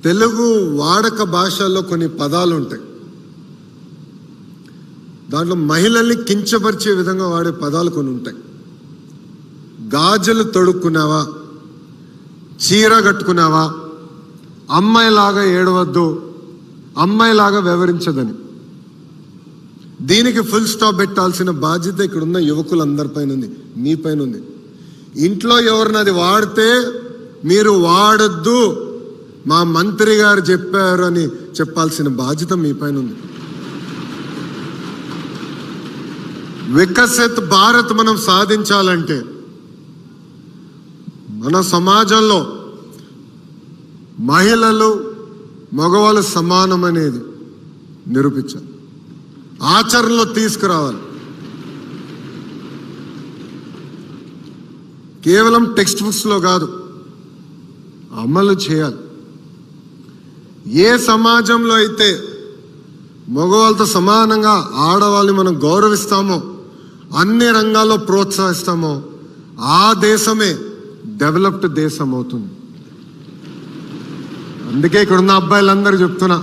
తెలుగు వాడక భాషల్లో కొన్ని పదాలు ఉంటాయి. దాంట్లో మహిళల్ని కించపరిచే విధంగా వాడే పదాలు కొన్ని ఉంటాయి. గాజులు తొడుక్కున్నావా, చీర కట్టుకున్నావా, అమ్మాయిలాగా ఏడవద్దు, అమ్మాయిలాగా వ్యవహరించదని. దీనికి ఫుల్ స్టాప్ పెట్టాల్సిన బాధ్యత ఇక్కడున్న యువకులందరిపైన ఉంది, మీ పైన ఉంది. ఇంట్లో ఎవరిని అది వాడితే మీరు వాడద్దు, మా మంత్రి గారు చెప్పారు అని చెప్పాల్సిన బాధ్యత మీ పైన ఉంది. వికసిత్ భారత్ మనం సాధించాలంటే మన సమాజంలో మహిళలు మగవాళ్ళు సమానమనేది నిరూపించాలి, ఆచరణలో తీసుకురావాలి. కేవలం టెక్స్ట్ బుక్స్లో కాదు, అమలు చేయాలి. ఏ సమాజంలో అయితే మగవాళ్ళతో సమానంగా ఆడవాళ్ళని మనం గౌరవిస్తామో, అన్ని రంగాల్లో ప్రోత్సహిస్తామో, ఆ దేశమే డెవలప్డ్ దేశం అవుతుంది. అందుకే ఇక్కడున్న అబ్బాయిలందరూ చెప్తున్నా,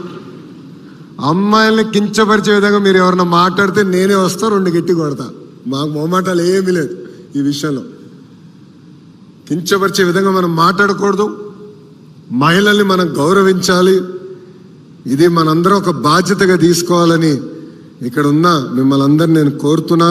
అమ్మాయిల్ని కించపరిచే విధంగా మీరు ఎవరన్నా మాట్లాడితే నేనే వస్తా, 2 గట్టి కొడతా. మాకు మొహమాటాలు ఏమీ లేదు ఈ విషయంలో. కించపరిచే విధంగా మనం మాట్లాడకూడదు, మహిళల్ని మనం గౌరవించాలి. ఇది మనందరం ఒక బాధ్యతగా తీసుకోవాలని ఇక్కడ ఉన్న మిమ్మల్ని అందరినీ నేను కోరుతున్నాను.